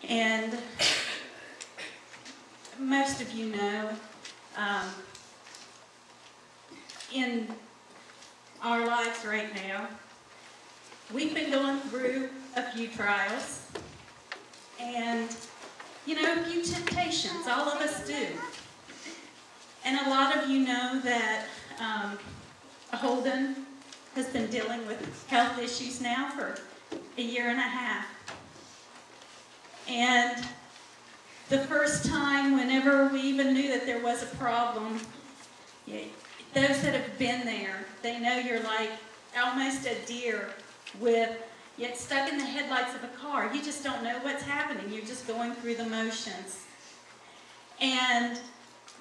And most of you know, in our lives right now, we've been going through a few trials and, a few temptations. All of us do. And a lot of you know that Holden has been dealing with health issues now for a year and a half. And the first time, whenever we even knew that there was a problem, those that have been there, they know you're like almost a deer yet stuck in the headlights of a car. You just don't know what's happening. You're just going through the motions. And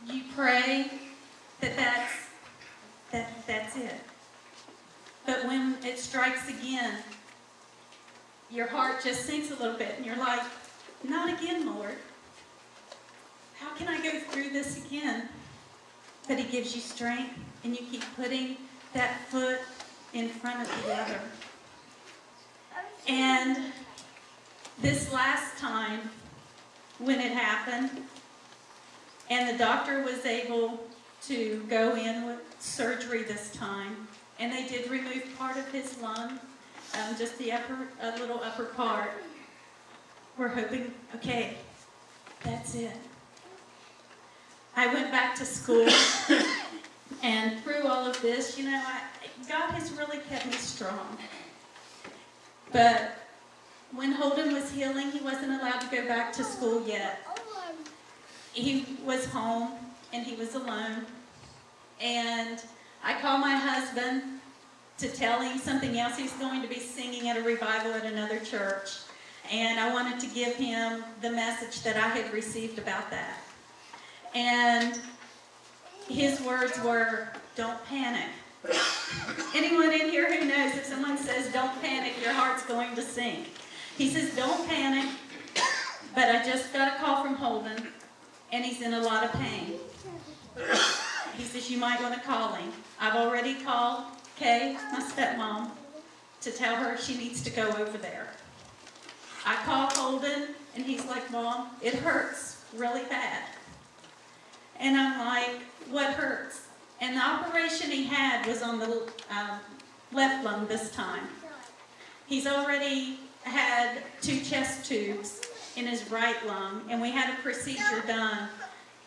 you pray that's it. But when it strikes again, your heart just sinks a little bit, and you're like, not again, Lord. How can I go through this again? But He gives you strength, and you keep putting that foot in front of the other. And this last time, when it happened, and the doctor was able to go in with surgery this time, and they did remove part of his lung, just the little upper part. We're hoping, okay, that's it. I went back to school, and through all of this, God has really kept me strong. But when Holden was healing, he wasn't allowed to go back to school yet. He was home, and he was alone. And I called my husband to tell him something else. He's going to be singing at a revival at another church. And I wanted to give him the message that I had received about that. And his words were, don't panic. Anyone in here who knows if someone says, don't panic, your heart's going to sink. He says, don't panic, but I just got a call from Holden, and he's in a lot of pain. He says, you might want to call him. I've already called Kay, my stepmom, to tell her she needs to go over there. I called Holden, and he's like, Mom, it hurts really bad. And I'm like, what hurts? And the operation he had was on the left lung this time. He's already had 2 chest tubes in his right lung, and we had a procedure done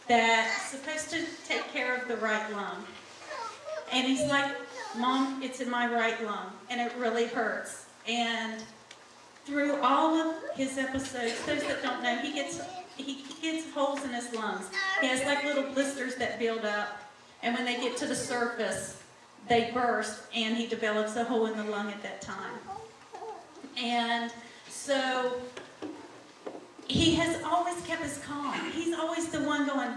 that's supposed to take care of the right lung. And he's like, Mom, it's in my right lung, and it really hurts. And through all of his episodes, those that don't know, he gets holes in his lungs. He has like little blisters that build up, and when they get to the surface, they burst, and he develops a hole in the lung at that time. And so he has always kept his calm. He's always the one going,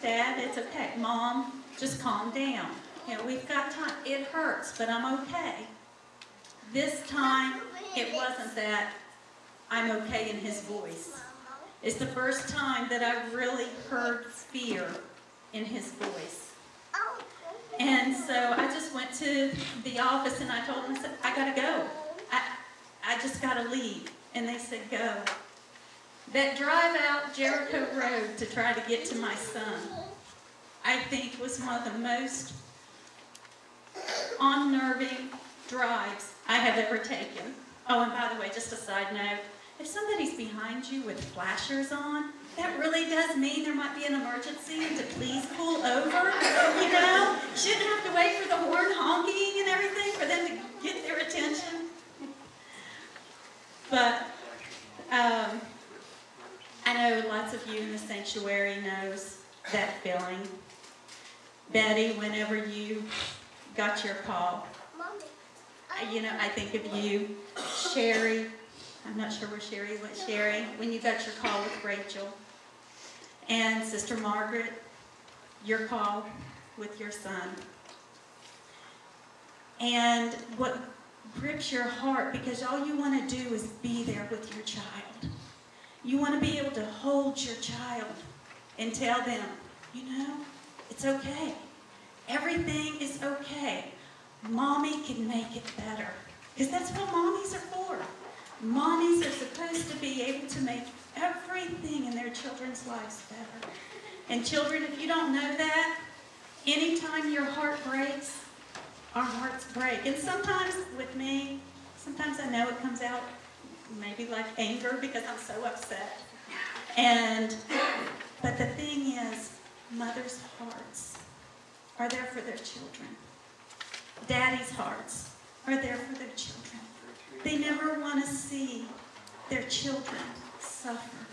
Dad, it's okay. Mom, just calm down. We've got time. It hurts, but I'm okay. This time, it wasn't that I'm okay in his voice. It's the first time that I really heard fear in his voice. And so I just went to the office, and I told them, I said, I got to go. I just got to leave. And they said, go. That drive out Jericho Road to try to get to my son, I think was one of the most unnerving drives I have ever taken. Oh, and by the way, just a side note, if somebody's behind you with flashers on, that really does mean there might be an emergency and to please pull over, Shouldn't have to wait for the horn honking and everything for them to get their attention. But I know lots of you in the sanctuary knows that feeling. Betty, whenever you got your call, I think of you. Sherry, I'm not sure where Sherry went. Sherry, when you got your call with Rachel. And Sister Margaret, your call with your son. And what grips your heart, because all you want to do is be there with your child. You want to be able to hold your child and tell them, it's okay. Everything is okay. Mommy can make it better. Because that's what mommies are for. Mommies are supposed to be able to make everything in their children's lives better. And children, if you don't know that, anytime your heart breaks, our hearts break. And sometimes with me, sometimes I know it comes out maybe like anger because I'm so upset. But the thing is, mothers' hearts are there for their children. Daddy's hearts are there for their children. They never want to see their children suffer.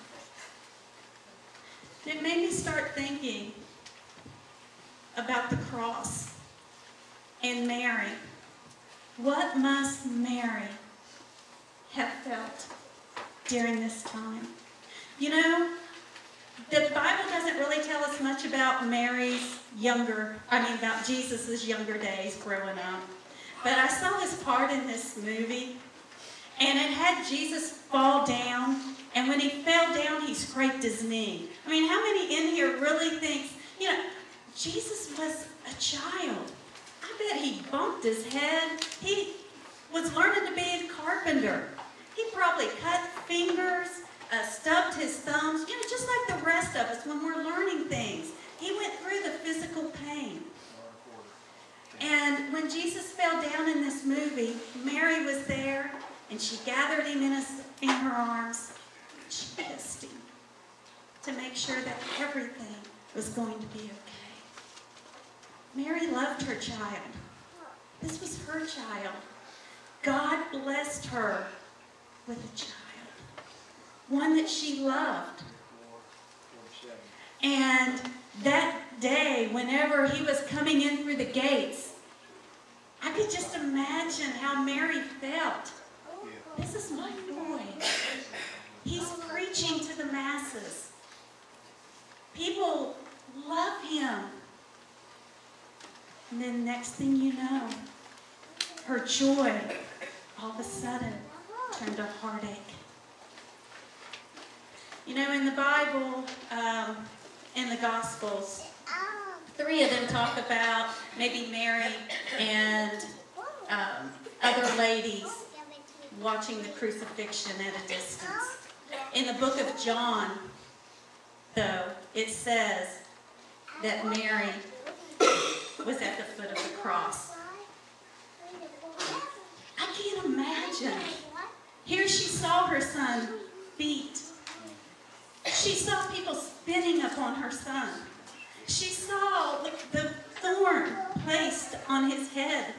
It made me start thinking about the cross and Mary. What must Mary have felt during this time? You know, the Bible doesn't really tell us much about about Jesus' younger days growing up. But I saw this part in this movie, and it had Jesus fall down, and when he fell down, he scraped his knee. I mean, how many in here really thinks, Jesus was a child? I bet he bumped his head. He was learning to be a carpenter. He probably cut fingers, stubbed his thumbs, just like the rest of us when we're learning things. He went through the physical pain. And when Jesus fell down in this movie, Mary was there, and she gathered him in her arms. She kissed him to make sure that everything was going to be okay. Mary loved her child. This was her child. God blessed her with a child, one that she loved. And that day, whenever he was coming in through the gates, I could just imagine how Mary felt. This is my boy. He's preaching to the masses. People love him. And then next thing you know, her joy all of a sudden turned to heartache. In the Bible, in the Gospels, 3 of them talk about maybe Mary and other ladies watching the crucifixion at a distance. In the book of John, though, it says that Mary was at the foot of the cross. I can't imagine. Here she saw her son beat. She saw people spitting upon her son. She saw the thorn placed on his head.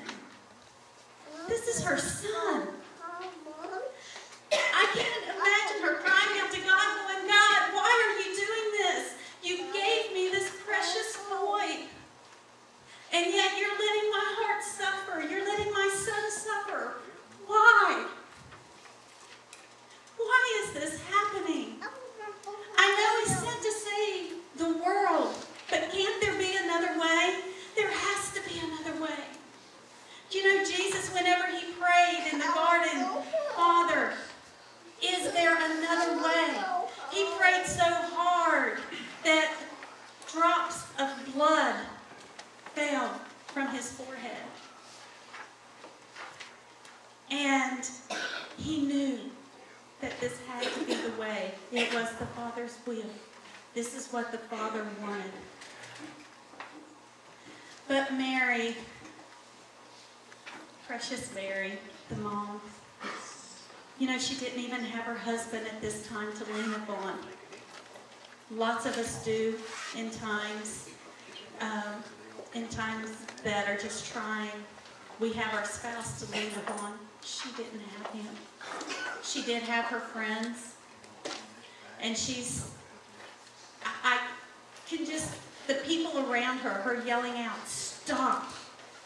This is her son. I can't imagine her crying out to God, going, God, why are you doing this? You gave me this precious boy. And yet you're letting my heart suffer. You're letting my son suffer. Why? Why is this happening? I know he's sent to save the world, but can't there be another way? There has to be another way. Jesus, whenever he prayed in the garden, Father, is there another way? He prayed so hard that drops of blood fell from his forehead. And he knew that this had to be the way. It was the Father's will. This is what the Father wanted. But Mary, precious Mary, the mom, she didn't even have her husband at this time to lean upon. Lots of us do in times that are just trying. We have our spouse to lean upon. She didn't have him. She did have her friends. And I can just, the people around her yelling out, stop,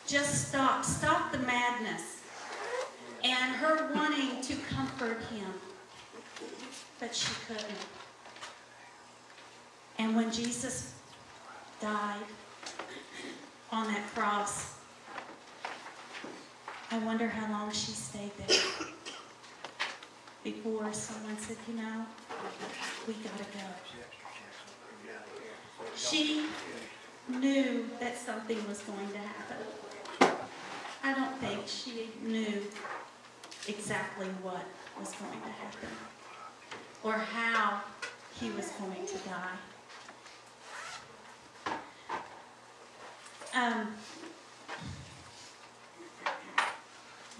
just stop, stop the madness. And her wanting to comfort him, but she couldn't. And when Jesus died on that cross, I wonder how long she stayed there before someone said, we gotta go. She knew that something was going to happen. I don't think she knew exactly what was going to happen. or how he was going to die.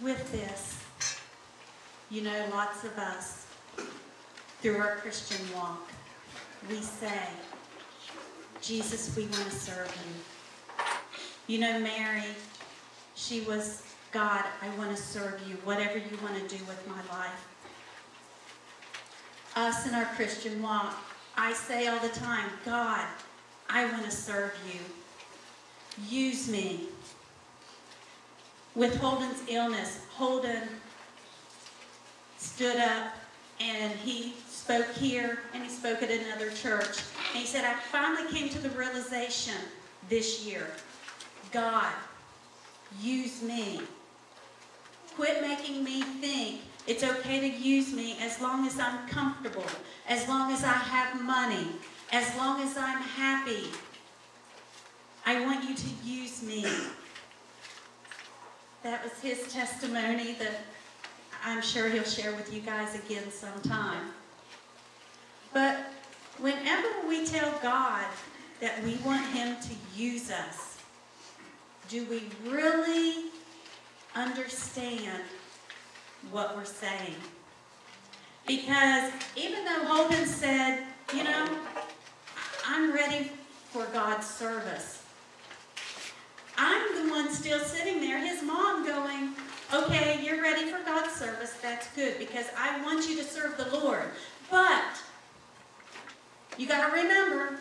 With this, you know, lots of us, through our Christian walk, we say, Jesus, we want to serve you. You know, Mary, she was, God, I want to serve you, whatever you want to do with my life. Us in our Christian walk, I say all the time, God, I want to serve you. Use me. With Holden's illness, Holden stood up and he spoke here and he spoke at another church. And he said, I finally came to the realization this year, God, use me. Quit making me think it's okay to use me as long as I'm comfortable, as long as I have money, as long as I'm happy. I want you to use me. That was his testimony that I'm sure he'll share with you guys again sometime. But whenever we tell God that we want him to use us, do we really understand what we're saying? Because even though Holden said, you know, I'm ready for God's service, I'm the one still sitting there, his mom going, okay, you're ready for God's service, that's good, because I want you to serve the Lord. But you got to remember,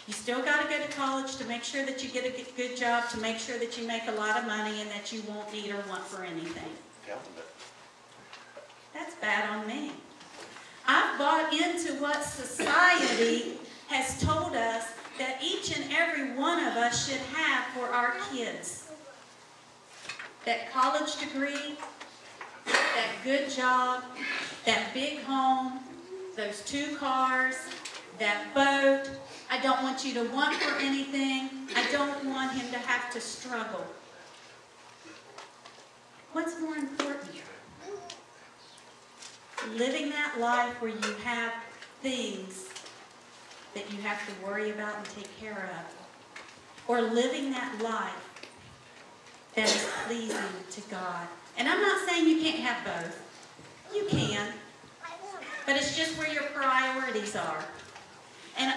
you still got to go to college to make sure that you get a good job, to make sure that you make a lot of money and that you won't need or want for anything. That's bad on me. I've bought into what society has told us that each and every one of us should have for our kids. That college degree, that good job, that big home, those 2 cars, that boat. I don't want you to want for anything. I don't want him to have to struggle. What's more important? Living that life where you have things that you have to worry about and take care of. Or living that life that is pleasing to God. And I'm not saying you can't have both. You can. But it's just where your priorities are. And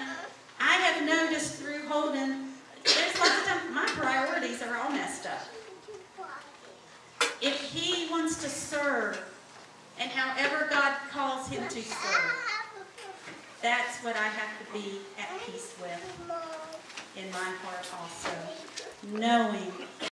I have noticed through Holden, there's lots of times my priorities are all messed up. If he wants to serve, and however God calls him to serve, that's what I have to be at peace with in my heart also. Knowing